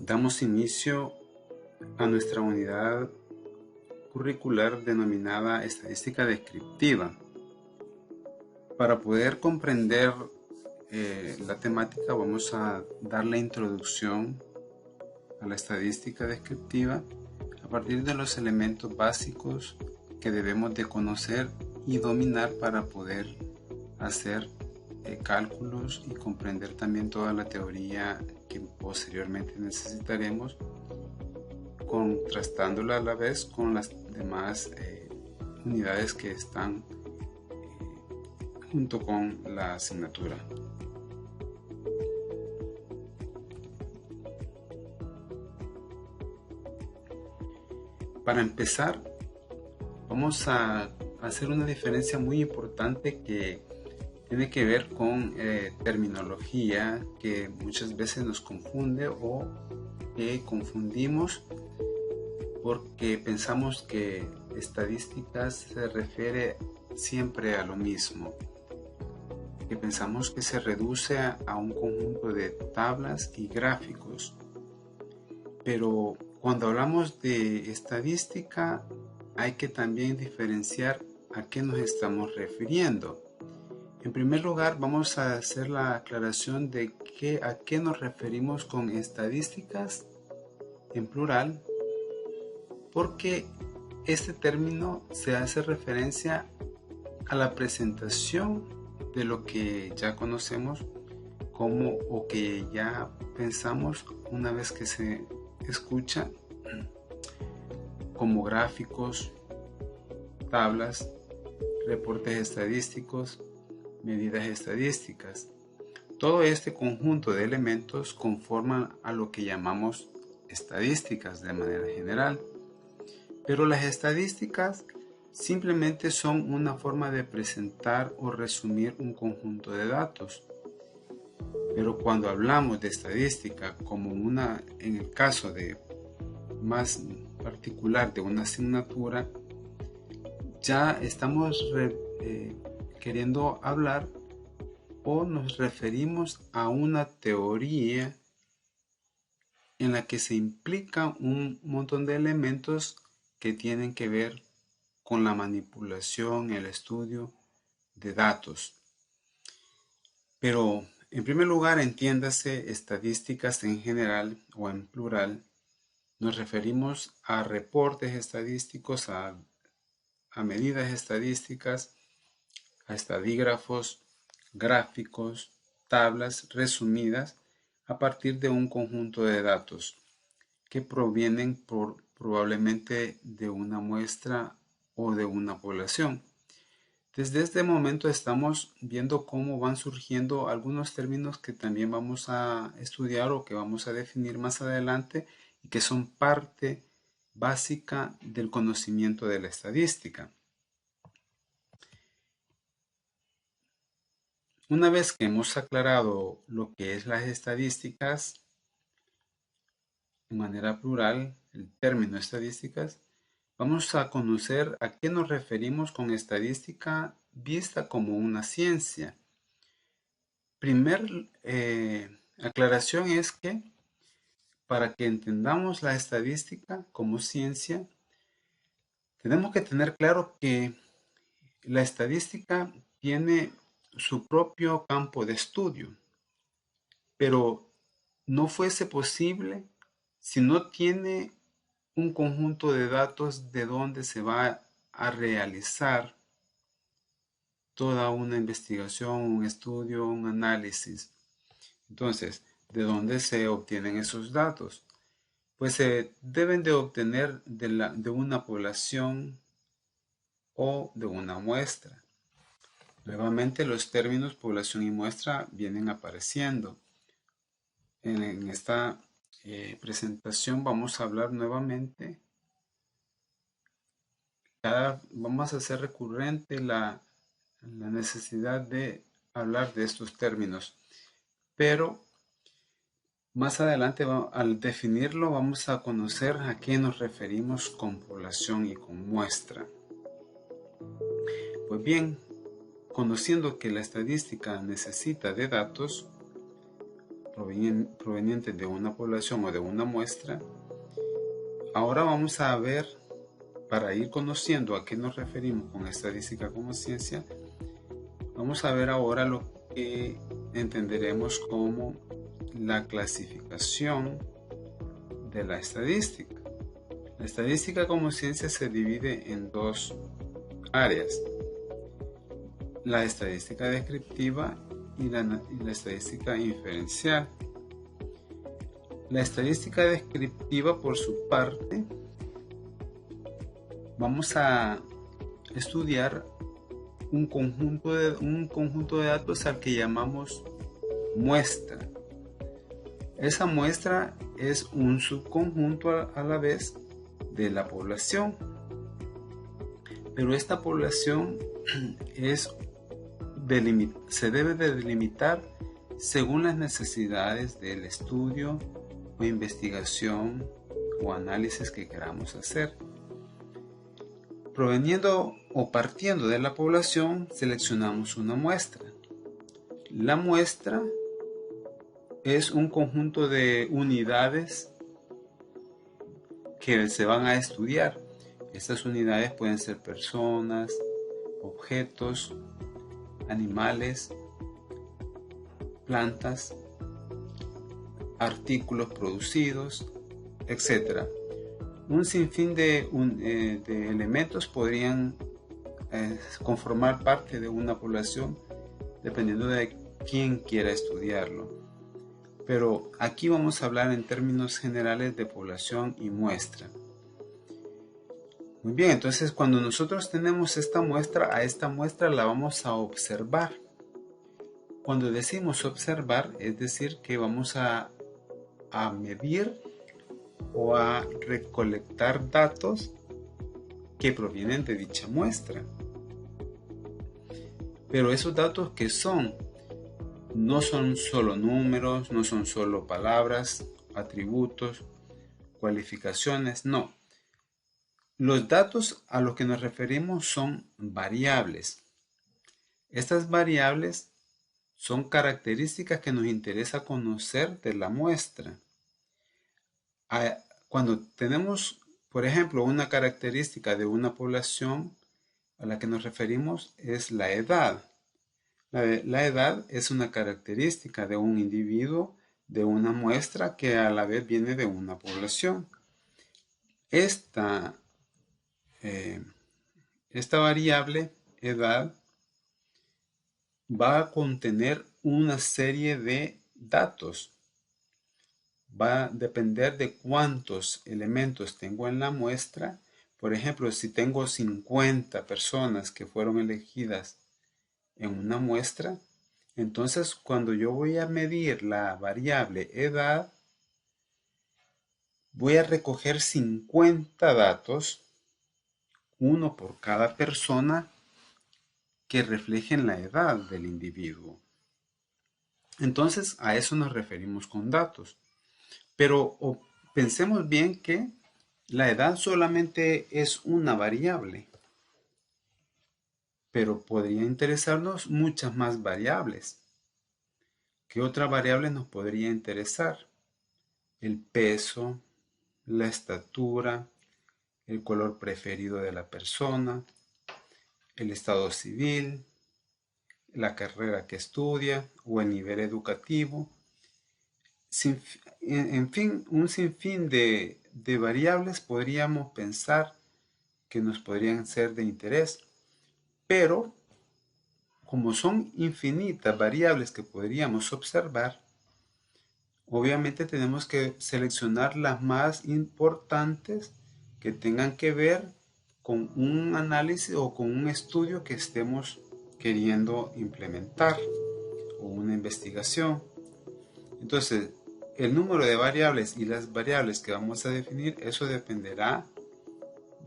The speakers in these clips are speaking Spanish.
Damos inicio a nuestra unidad curricular denominada Estadística Descriptiva. Para poder comprender la temática, vamos a dar la introducción a la estadística descriptiva a partir de los elementos básicos que debemos de conocer y dominar para poder hacer cálculos y comprender también toda la teoría que posteriormente necesitaremos, contrastándola a la vez con las demás unidades que están junto con la asignatura. Para empezar, vamos a hacer una diferencia muy importante que tiene que ver con terminología que muchas veces nos confunde o que confundimos porque pensamos que estadísticas se refiere siempre a lo mismo, que pensamos que se reduce a un conjunto de tablas y gráficos. Pero cuando hablamos de estadística hay que también diferenciar a qué nos estamos refiriendo. En primer lugar, vamos a hacer la aclaración de a qué nos referimos con estadísticas en plural, porque este término se hace referencia a la presentación de lo que ya conocemos como o que ya pensamos una vez que se escucha como gráficos, tablas, reportes estadísticos, medidas estadísticas. Todo este conjunto de elementos conforman a lo que llamamos estadísticas de manera general. Pero las estadísticas simplemente son una forma de presentar o resumir un conjunto de datos. Pero cuando hablamos de estadística como en el caso de más particular de una asignatura, ya estamos queriendo hablar o nos referimos a una teoría en la que se implica un montón de elementos que tienen que ver con la manipulación, el estudio de datos. Pero en primer lugar, entiéndase estadísticas en general o en plural. Nos referimos a reportes estadísticos, a medidas estadísticas, a estadígrafos, gráficos, tablas resumidas a partir de un conjunto de datos que provienen probablemente de una muestra o de una población. Desde este momento estamos viendo cómo van surgiendo algunos términos que también vamos a estudiar o que vamos a definir más adelante y que son parte básica del conocimiento de la estadística. Una vez que hemos aclarado lo que es las estadísticas, de manera plural, el término estadísticas, vamos a conocer a qué nos referimos con estadística vista como una ciencia. Primer aclaración es que para que entendamos la estadística como ciencia, tenemos que tener claro que la estadística tiene su propio campo de estudio, pero no fuese posible si no tiene un conjunto de datos de donde se va a realizar toda una investigación, un estudio, un análisis. Entonces, ¿de dónde se obtienen esos datos? Pues se deben de obtener de una población o de una muestra. Nuevamente los términos población y muestra vienen apareciendo. En esta presentación vamos a hablar nuevamente, vamos a hacer recurrente la necesidad de hablar de estos términos, pero más adelante al definirlo vamos a conocer a qué nos referimos con población y con muestra. Pues bien, conociendo que la estadística necesita de datos, provenientes de una población o de una muestra. Ahora vamos a ver, para ir conociendo a qué nos referimos con estadística como ciencia, vamos a ver ahora lo que entenderemos como la clasificación de la estadística. La estadística como ciencia se divide en dos áreas: la estadística descriptiva y la estadística inferencial. La estadística descriptiva, por su parte, vamos a estudiar un conjunto de datos al que llamamos muestra. Esa muestra es un subconjunto a la vez de la población, pero esta población se debe de delimitar según las necesidades del estudio o investigación o análisis que queramos hacer. Proveniendo o partiendo de la población, seleccionamos una muestra. La muestra es un conjunto de unidades que se van a estudiar. Estas unidades pueden ser personas, objetos, animales, plantas, artículos producidos, etc. Un sinfín de elementos podrían conformar parte de una población dependiendo de quién quiera estudiarlo. Pero aquí vamos a hablar en términos generales de población y muestra. Muy bien, entonces cuando nosotros tenemos esta muestra, a esta muestra la vamos a observar. Cuando decimos observar, es decir que vamos a medir o a recolectar datos que provienen de dicha muestra. Pero esos datos que no son solo números, no son solo palabras, atributos, cualificaciones, no. Los datos a los que nos referimos son variables. Estas variables son características que nos interesa conocer de la muestra. Cuando tenemos, por ejemplo, una característica de una población, a la que nos referimos es la edad. La edad es una característica de un individuo, de una muestra que a la vez viene de una población. Esta variable, edad, va a contener una serie de datos. Va a depender de cuántos elementos tengo en la muestra. Por ejemplo, si tengo 50 personas que fueron elegidas en una muestra, entonces cuando yo voy a medir la variable edad, voy a recoger 50 datos, uno por cada persona, que reflejen la edad del individuo. Entonces a eso nos referimos con datos. Pero pensemos bien que la edad solamente es una variable, pero podría interesarnos muchas más variables. ¿Qué otra variable nos podría interesar? El peso, la estatura, el color preferido de la persona, el estado civil, la carrera que estudia o el nivel educativo. En fin, un sinfín de variables podríamos pensar que nos podrían ser de interés, pero como son infinitas variables que podríamos observar, obviamente tenemos que seleccionar las más importantes que tengan que ver con un análisis o con un estudio que estemos queriendo implementar o una investigación. Entonces, el número de variables y las variables que vamos a definir, eso dependerá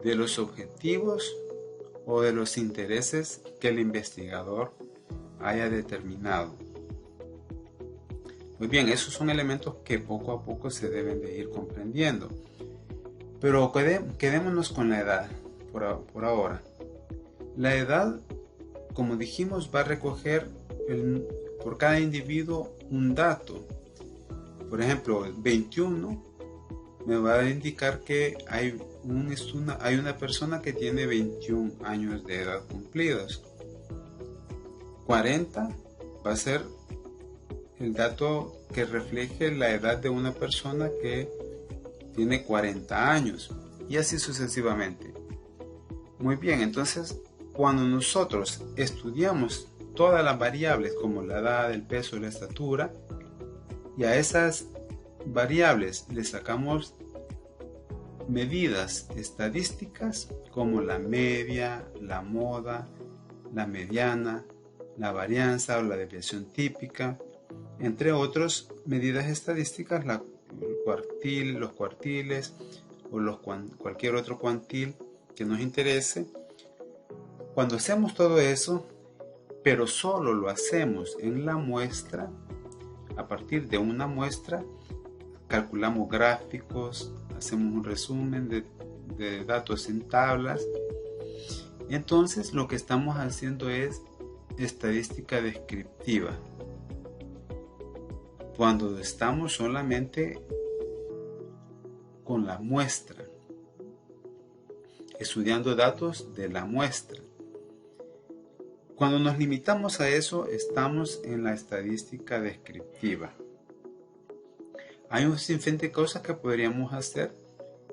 de los objetivos o de los intereses que el investigador haya determinado. Muy bien, esos son elementos que poco a poco se deben de ir comprendiendo. Pero quedémonos con la edad por ahora. La edad, como dijimos, va a recoger por cada individuo un dato. Por ejemplo, 21 me va a indicar que hay una persona que tiene 21 años de edad cumplidos. 40 va a ser el dato que refleje la edad de una persona que tiene 40 años y así sucesivamente. Muy bien, entonces cuando nosotros estudiamos todas las variables como la edad, el peso, la estatura, y a esas variables le sacamos medidas estadísticas como la media, la moda, la mediana, la varianza o la desviación típica, entre otras medidas estadísticas, los cuartiles o cualquier otro cuantil que nos interese. Cuando hacemos todo eso, pero solo lo hacemos en la muestra, a partir de una muestra, calculamos gráficos, hacemos un resumen de datos en tablas. Entonces lo que estamos haciendo es estadística descriptiva. Cuando estamos solamente con la muestra, estudiando datos de la muestra. Cuando nos limitamos a eso, estamos en la estadística descriptiva. Hay un sinfín de cosas que podríamos hacer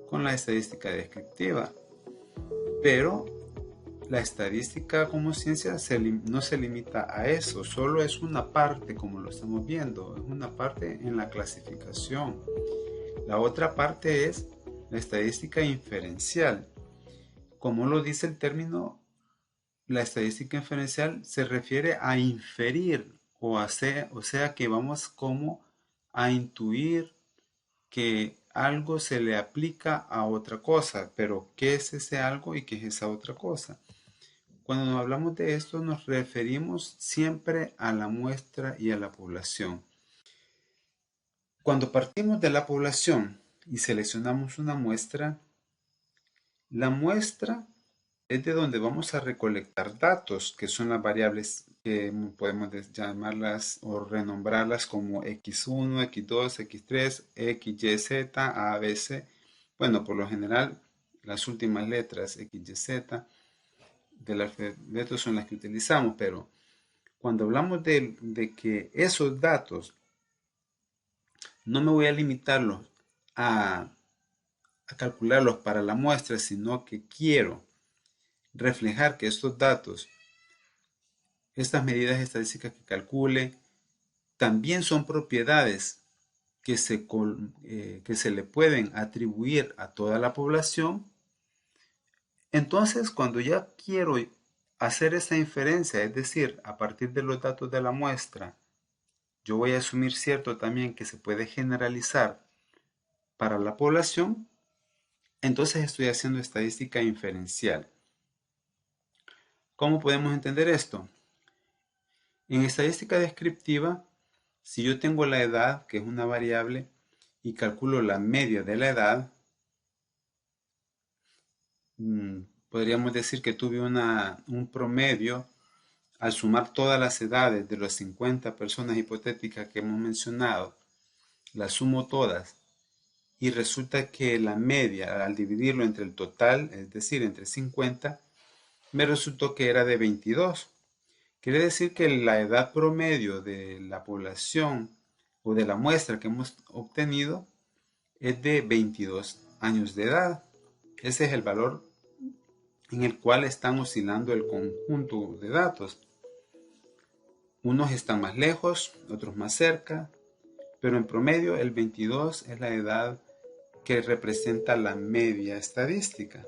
con la estadística descriptiva, pero la estadística como ciencia no se limita a eso, solo es una parte, como lo estamos viendo, es una parte en la clasificación. La otra parte es la estadística inferencial. Como lo dice el término, la estadística inferencial se refiere a inferir, o sea que vamos como a intuir que algo se le aplica a otra cosa, pero ¿qué es ese algo y qué es esa otra cosa? Cuando nos hablamos de esto nos referimos siempre a la muestra y a la población. Cuando partimos de la población y seleccionamos una muestra, la muestra es de donde vamos a recolectar datos, que son las variables que podemos llamarlas o renombrarlas como X1, X2, X3, X, Y, Z, A, B, C. Bueno, por lo general, las últimas letras X, Y, Z del alfabeto son las que utilizamos, pero cuando hablamos de que esos datos no me voy a limitarlos a calcularlos para la muestra, sino que quiero reflejar que estos datos, estas medidas estadísticas que calcule, también son propiedades que se le pueden atribuir a toda la población. Entonces, cuando ya quiero hacer esa inferencia, es decir, a partir de los datos de la muestra, yo voy a asumir cierto también que se puede generalizar para la población, entonces estoy haciendo estadística inferencial. ¿Cómo podemos entender esto? En estadística descriptiva, si yo tengo la edad, que es una variable, y calculo la media de la edad, podríamos decir que tuve un promedio al sumar todas las edades de las 50 personas hipotéticas que hemos mencionado, las sumo todas y resulta que la media al dividirlo entre el total, es decir, entre 50, me resultó que era de 22. Quiere decir que la edad promedio de la población o de la muestra que hemos obtenido es de 22 años de edad. Ese es el valor en el cual están oscilando el conjunto de datos. Unos están más lejos, otros más cerca, pero en promedio el 22 es la edad que representa la media estadística.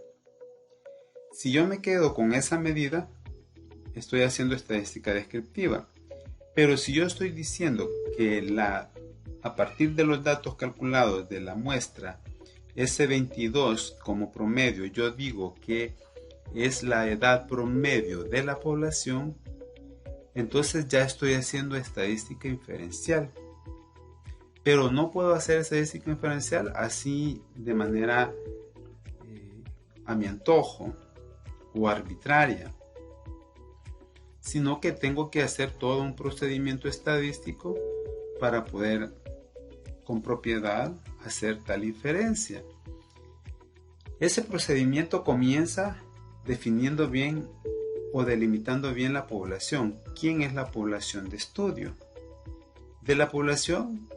Si yo me quedo con esa medida, estoy haciendo estadística descriptiva. Pero si yo estoy diciendo que a partir de los datos calculados de la muestra, ese 22 como promedio, yo digo que es la edad promedio de la población, entonces ya estoy haciendo estadística inferencial. Pero no puedo hacer estadística inferencial así de manera a mi antojo o arbitraria, sino que tengo que hacer todo un procedimiento estadístico para poder con propiedad hacer tal inferencia. Ese procedimiento comienza definiendo bien o delimitando bien la población. ¿Quién es la población de estudio? De la población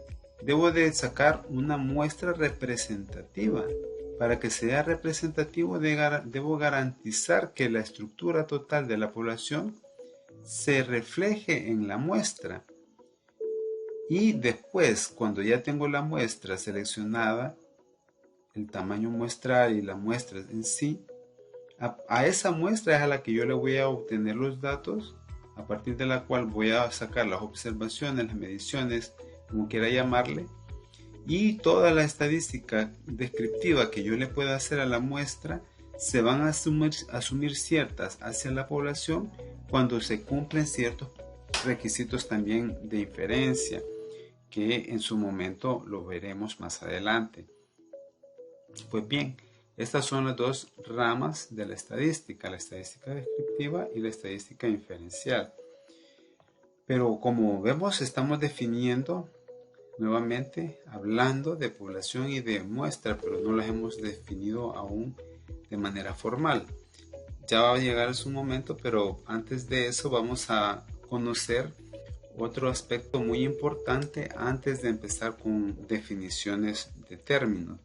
debo de sacar una muestra representativa. Para que sea representativo debo garantizar que la estructura total de la población se refleje en la muestra. Y después, cuando ya tengo la muestra seleccionada, el tamaño muestral y la muestra en sí, a esa muestra es a la que yo le voy a obtener los datos, a partir de la cual voy a sacar las observaciones, las mediciones, como quiera llamarle, y toda la estadística descriptiva que yo le pueda hacer a la muestra se van a asumir ciertas hacia la población cuando se cumplen ciertos requisitos también de inferencia, que en su momento lo veremos más adelante. Pues bien, estas son las dos ramas de la estadística descriptiva y la estadística inferencial. Pero como vemos, estamos definiendo nuevamente, hablando de población y de muestra, pero no las hemos definido aún de manera formal. Ya va a llegar su momento, pero antes de eso vamos a conocer otro aspecto muy importante antes de empezar con definiciones de términos.